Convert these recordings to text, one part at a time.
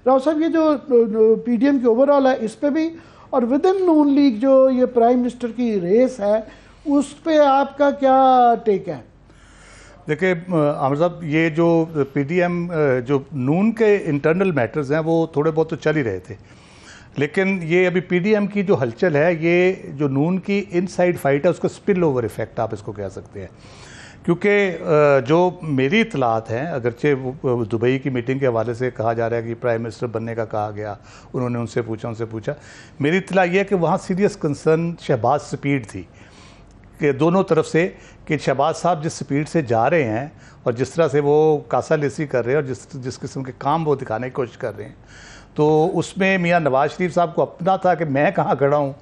राव साहब ये जो पीडीएम की ओवरऑल है इस पे भी, और विद इन नून लीग जो ये प्राइम मिनिस्टर की रेस है उस पे आपका क्या टेक है? देखिए आमिर साहब, ये जो पीडीएम जो नून के इंटरनल मैटर्स हैं वो थोड़े बहुत तो चल ही रहे थे, लेकिन ये अभी पीडीएम की जो हलचल है, ये जो नून की इनसाइड फाइट है उसका स्पिल ओवर इफेक्ट आप इसको कह सकते हैं। क्योंकि जो मेरी इतलात हैं, अगरचे दुबई की मीटिंग के हवाले से कहा जा रहा है कि प्राइम मिनिस्टर बनने का कहा गया, उन्होंने उनसे पूछा, मेरी इतला ये है कि वहाँ सीरियस कंसर्न शहबाज स्पीड थी कि दोनों तरफ से, कि शहबाज साहब जिस स्पीड से जा रहे हैं और जिस तरह से वो कासालेसी कर रहे हैं और जिस किस्म के काम वो दिखाने की कोशिश कर रहे हैं, तो उसमें मियाँ नवाज शरीफ साहब को अपना था कि मैं कहाँ खड़ा हूँ,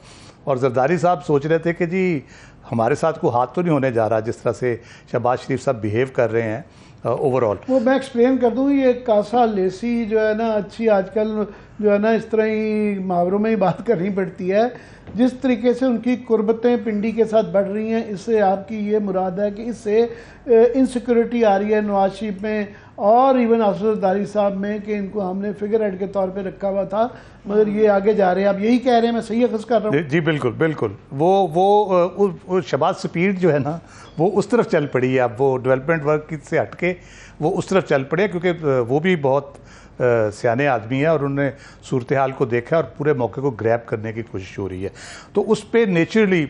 और जरदारी साहब सोच रहे थे कि जी हमारे साथ कोई हाथ तो नहीं होने जा रहा जिस तरह से शहबाज शरीफ साहब बिहेव कर रहे हैं ओवरऑल। वो मैं एक्सप्लेन कर दूँ, ये कासालेसी जो है ना अच्छी आजकल जो है ना इस तरह ही मुहावरों में ही बात करनी पड़ती है। जिस तरीके से उनकी कुर्बतें पिंडी के साथ बढ़ रही हैं, इससे आपकी ये मुराद है कि इससे इनसिक्योरिटी आ रही है नवाज शरीफ में और इवन असरदारी साहब में कि इनको हमने फिगर हेड के तौर पे रखा हुआ था मगर ये आगे जा रहे हैं। आप यही कह रहे हैं, मैं सही अखज़ कर रहा हूँ? जी बिल्कुल बिल्कुल। वो शहबाज स्पीड जो है ना वो उस तरफ चल पड़ी है, अब वो डेवलपमेंट वर्क से हटके वो उस तरफ चल पड़े, क्योंकि वो भी बहुत सियाने आदमी है और उन्होंने सूरत हाल को देखा और पूरे मौके को ग्रैब करने की कोशिश हो रही है। तो उस पर नेचुरली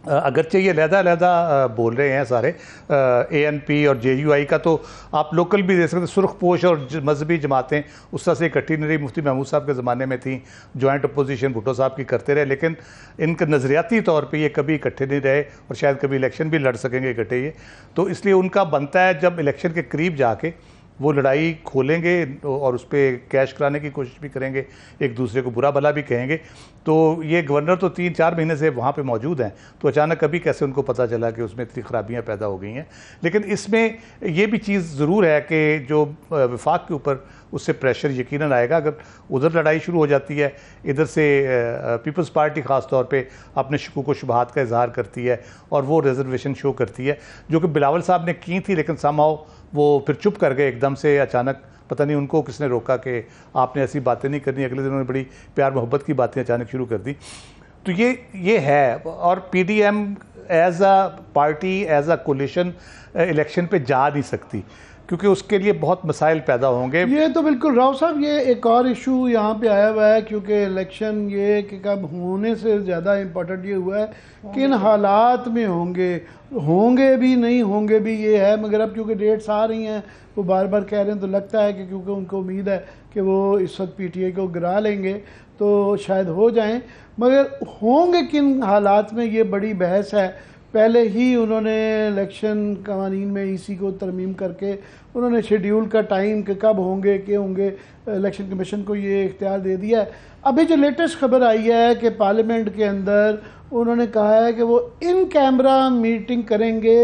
अगरचे ये लहदा बोल रहे हैं सारे एएनपी और जेयूआई का, तो आप लोकल भी देख सकते, सुरखपोश और मजहबी जमातें उस तरह से इकट्ठी नहीं रही। मुफ्ती महमूद साहब के ज़माने में थी, जॉइंट अपोजिशन भुट्टो साहब की करते रहे, लेकिन इनके नज़रियाती तौर पे ये कभी इकट्ठे नहीं रहे और शायद कभी इलेक्शन भी लड़ सकेंगे इकट्ठे ये। तो इसलिए उनका बनता है जब इलेक्शन के करीब जाके वो लड़ाई खोलेंगे और उस पर कैश कराने की कोशिश भी करेंगे, एक दूसरे को बुरा भला भी कहेंगे। तो ये गवर्नर तो 3-4 महीने से वहाँ पे मौजूद हैं, तो अचानक कभी कैसे उनको पता चला कि उसमें इतनी ख़राबियाँ पैदा हो गई हैं। लेकिन इसमें ये भी चीज़ ज़रूर है कि जो वफाक के ऊपर उससे प्रेशर यकीनन आएगा। अगर उधर लड़ाई शुरू हो जाती है, इधर से पीपल्स पार्टी ख़ास तौर पे अपने शकूक व शुबहात का इजहार करती है और वो रिजर्वेशन शो करती है, जो कि बिलावल साहब ने की थी, लेकिन समहाउ वो फिर चुप कर गए एकदम से अचानक। पता नहीं उनको किसने रोका कि आपने ऐसी बातें नहीं करनी। अगले दिन उन्होंने बड़ी प्यार मोहब्बत की बातें अचानक शुरू कर दी। तो ये है। और PDM as a party, as a coalition election पे जा नहीं सकती, क्योंकि उसके लिए बहुत मसाइल पैदा होंगे। ये तो बिल्कुल राव साहब, ये एक और इशू यहाँ पे आया हुआ है, क्योंकि इलेक्शन ये कि कब होने से ज़्यादा इम्पोर्टेंट ये हुआ है किन हालात में होंगे भी नहीं होंगे भी ये है। मगर अब क्योंकि डेट्स आ रही हैं, वो बार बार कह रहे हैं, तो लगता है कि क्योंकि उनको उम्मीद है कि वो इस वक्त पीटीआई को गिरा लेंगे तो शायद हो जाएं। मगर होंगे किन हालात में, ये बड़ी बहस है। पहले ही उन्होंने इलेक्शन कवानीन में ईसी को तरमीम करके उन्होंने शेड्यूल का टाइम कि कब होंगे क्या होंगे, इलेक्शन कमीशन को ये इख्तियार दे दिया है। अभी जो लेटेस्ट खबर आई है कि पार्लियामेंट के अंदर उन्होंने कहा है कि वो इन कैमरा मीटिंग करेंगे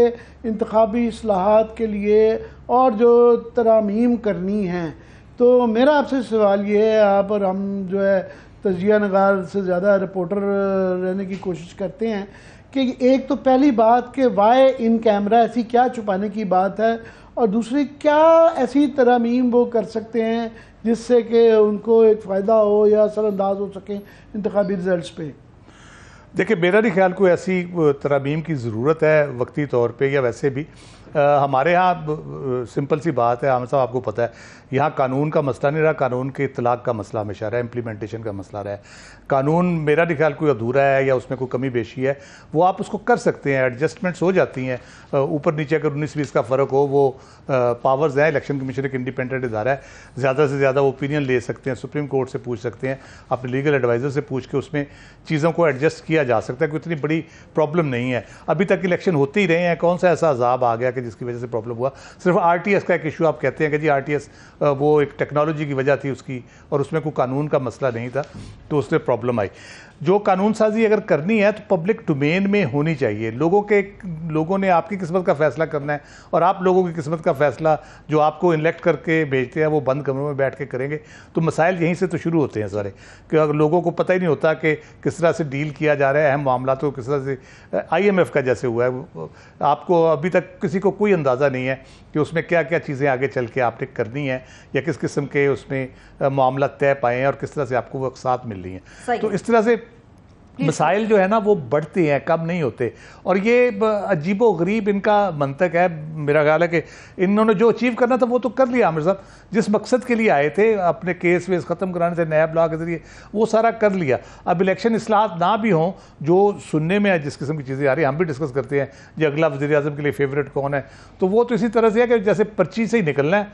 इंतखाबी इस्लाहात के लिए और जो तरामीम करनी है। तो मेरा आपसे सवाल ये है, आप और हम जो है तजिया नगार से ज़्यादा रिपोर्टर रहने की कोशिश करते हैं, कि एक तो पहली बात कि वाई इन कैमरा, ऐसी क्या छुपाने की बात है, और दूसरी क्या ऐसी तरामीम वो कर सकते हैं जिससे कि उनको एक फ़ायदा हो या असरअंदाज हो सके इंतखाबी रिजल्ट्स पे। देखिए, मेरा नहीं ख्याल कोई ऐसी तरामीम की ज़रूरत है वक्ती तौर पे, या वैसे भी हमारे यहाँ सिंपल सी बात है आमिर साहब, आपको पता है यहाँ कानून का मसला नहीं रहा, कानून के इतलाक़ का मसला हमेशा रहा, इम्प्लीमेंटेशन का मसला रहा है। कानून मेरा नहीं ख्याल कोई अधूरा है या उसमें कोई कमी बेशी है, वो आप उसको कर सकते हैं, एडजस्टमेंट्स हो जाती हैं। ऊपर नीचे अगर 19-20 का फ़र्क हो, वो पावर्स हैं, इलेक्शन कमीशन एक इंडिपेंडेंट इदारा है, ज़्यादा से ज़्यादा ओपिनियन ले सकते हैं, सुप्रीम कोर्ट से पूछ सकते हैं, अपने लीगल एडवाइज़र से पूछ के उसमें चीज़ों को एडजस्ट किया जा सकता है। कोई इतनी बड़ी प्रॉब्लम नहीं है। अभी तक इलेक्शन होते ही रहे हैं, कौन सा ऐसा अजाब आ गया कि जिसकी वजह से प्रॉब्लम हुआ। सिर्फ आरटीएस का एक इशू आप कहते हैं कि जी आरटीएस वो एक टेक्नोलॉजी की वजह थी उसकी, और उसमें कोई कानून का मसला नहीं था, तो उससे प्रॉब्लम आई। जो कानून साजी अगर करनी है तो पब्लिक डोमेन में होनी चाहिए। लोगों ने आपकी किस्मत का फ़ैसला करना है, और आप लोगों की किस्मत का फ़ैसला जो आपको इलेक्ट करके भेजते हैं वो बंद कमरों में बैठ के करेंगे। तो मसाइल यहीं से तो शुरू होते हैं सारे, कि अगर लोगों को पता ही नहीं होता कि किस तरह से डील किया जा रहा है अहम मामला, तो किस तरह से IMF का जैसे हुआ है, आपको अभी तक किसी को कोई अंदाज़ा नहीं है कि उसमें क्या क्या चीज़ें आगे चल के आपने करनी है या किस किस्म के उसमें मामला तय पाए हैं और किस तरह से आपको वो साथ मिल रही हैं। तो इस तरह से मसाइल जो है ना वो बढ़ते हैं, कम नहीं होते। और ये अजीबो गरीब इनका मंतक है, मेरा ख्याल है कि इन्होंने जो अचीव करना था वो तो कर लिया। आमिर साहब जिस मकसद के लिए आए थे, अपने केस वेस ख़त्म कराने थे नैब लॉ के ज़रिए, वो सारा कर लिया। अब इलेक्शन इस्लाहत ना भी हों, जो सुनने में जिस किस्म की चीज़ें आ रही हैं, हम भी डिस्कस करते हैं जी अगला वज़ीर आज़म के लिए फेवरेट कौन है, तो वो तो इसी तरह से है कि जैसे पर्ची से ही निकलना है,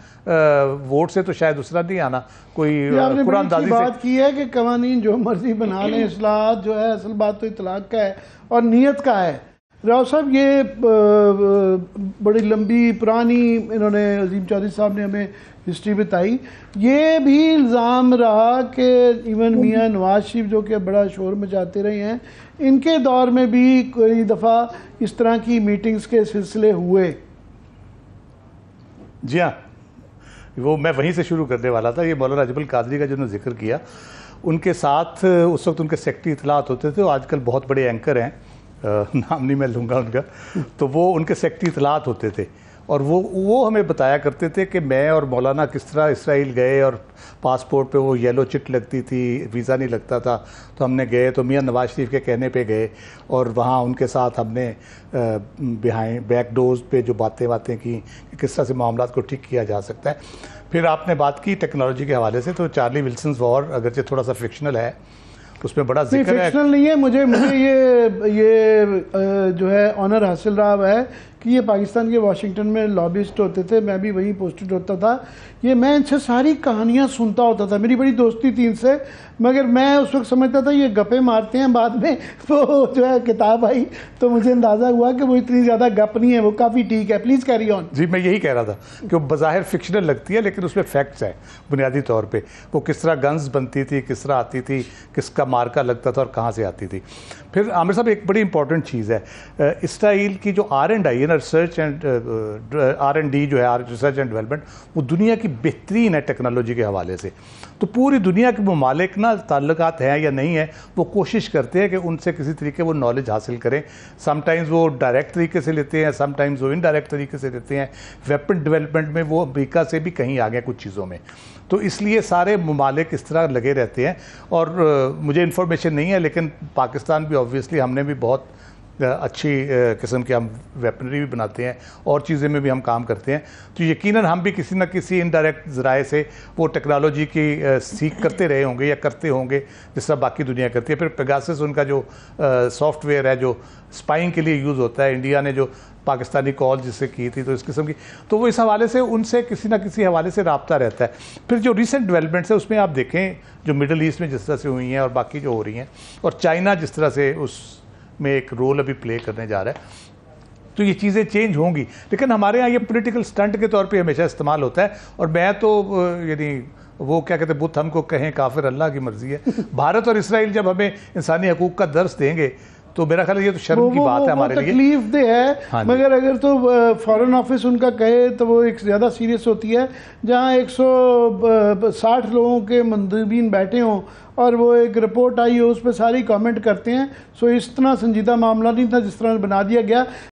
वोट से तो शायद दूसरा नहीं आना। कोई कुरानदाजी बात की है कि कवानीन जो मर्जी बना लें, इस्लाहत जो है असल बात तो इतलाक का है और नीयत का है। राव साहब ये बड़ी लंबी पुरानी इन्होंने अजीम चौधरी साहब ने हमें हिस्ट्री बताई। ये भी इल्ज़ाम रहा कि इवन मियाँ नवाज शरीफ जो कि बड़ा शोर मचाते रहे हैं, इनके दौर में भी कई दफ़ा इस तरह की मीटिंग्स के सिलसिले हुए। जी हाँ, वो मैं वहीं से शुरू करने वाला था। ये मौलाना अजमल कादरी का जिन्होंने जिक्र किया, उनके साथ उस वक्त उनके सेक्रेटरी इतलात होते थे, वो आजकल बहुत बड़े एंकर हैं, नाम नहीं मैं लूँगा उनका, तो वो उनके सेक्रेटरी इतलात होते थे और वो हमें बताया करते थे कि मैं और मौलाना किस तरह इसराइल गए और पासपोर्ट पे वो येलो चिट लगती थी, वीज़ा नहीं लगता था, तो हमने गए तो मियाँ नवाज शरीफ के कहने पे गए और वहाँ उनके साथ हमने बिहाइंड बैक डोर्स पे जो बातें की कि किस तरह से मामला को ठीक किया जा सकता है। फिर आपने बात की टेक्नोलॉजी के हवाले से, तो चार्ली विल्सन वॉर अगरचे थोड़ा सा फिक्शनल है, उसमें बड़ा जिक्र है। फिक्शनल नहीं है, मुझे ये जो है ऑनर हासिल रहा हुआ है कि ये पाकिस्तान के वाशिंगटन में लॉबिस्ट होते थे, मैं भी वहीं पोस्टेड होता था। ये मैं इनसे सारी कहानियाँ सुनता होता था, मेरी बड़ी दोस्ती थी इनसे, मगर मैं उस वक्त समझता था ये गप्पे मारते हैं। बाद में वो जो है किताब आई तो मुझे अंदाज़ा हुआ कि वो इतनी ज़्यादा गप नहीं है, वो काफ़ी ठीक है। Please carry on. जी मैं यही कह रहा था कि वो बज़ाहिर फिक्शनल लगती है लेकिन उसमें फैक्ट्स हैं बुनियादी तौर पे। वो किस तरह गन्स बनती थी, किस तरह आती थी, किसका मार्का लगता था और कहाँ से आती थी। फिर आमिर साहब एक बड़ी इंपॉर्टेंट चीज़ है, इसराइल की जो R&I है ना, रिसर्च एंड R&D जो है, रिसर्च एंड डेवलपमेंट, वो दुनिया की बेहतरीन है टेक्नोलॉजी के हवाले से। तो पूरी दुनिया के ममालिक ना ताल्लुकात हैं या नहीं है, वो कोशिश करते हैं कि उनसे किसी तरीके वो नॉलेज हासिल करें। समटाइम्स वो डायरेक्ट तरीके से लेते हैं, समटाइम्स वो इनडायरेक्ट तरीके से लेते हैं। वेपन डेवलपमेंट में वो अमेरिका से भी कहीं आगे कुछ चीज़ों में, तो इसलिए सारे ममालिक इस तरह लगे रहते हैं। और मुझे इन्फॉर्मेशन नहीं है लेकिन पाकिस्तान भी ऑब्वियसली, हमने भी बहुत अच्छी किस्म के हम वेपनरी भी बनाते हैं और चीज़ें में भी हम काम करते हैं, तो यकीनन हम भी किसी न किसी इनडायरेक्ट ज़राए से वो टेक्नोलॉजी की सीख करते रहे होंगे या करते होंगे जिस तरह बाकी दुनिया करती है। फिर पेगासस उनका जो सॉफ्टवेयर है जो स्पाइंग के लिए यूज़ होता है, इंडिया ने जो पाकिस्तानी कॉल जिससे की थी, तो इस किस्म की, तो वो इस हवाले से उनसे किसी न किसी हवाले से रब्ता रहता है। फिर जो रिसेंट डेवलपमेंट्स है उसमें आप देखें जो मिडल ईस्ट में जिस तरह से हुई हैं और बाकी जो हो रही हैं, और चाइना जिस तरह से उसमें एक रोल अभी प्ले करने जा रहा है, तो ये चीज़ें चेंज होंगी। लेकिन हमारे यहाँ ये पॉलिटिकल स्टंट के तौर पे हमेशा इस्तेमाल होता है। और मैं तो यानी वो क्या कहते हैं, बुत हमको कहें काफिर, अल्लाह की मर्जी है। भारत और इसराइल जब हमें इंसानी हकूक़ का दर्स देंगे तो मेरा ख्याल ये तो शर्म की बात है हमारे लिए। तकलीफ दे है, हाँ, मगर अगर तो फॉरेन ऑफिस उनका कहे तो वो एक ज़्यादा सीरियस होती है। जहाँ 160 लोगों के मंदबीन बैठे हों और वो एक रिपोर्ट आई हो उस पर सारी कमेंट करते हैं, सो इस तरह संजीदा मामला नहीं था जिस तरह बना दिया गया।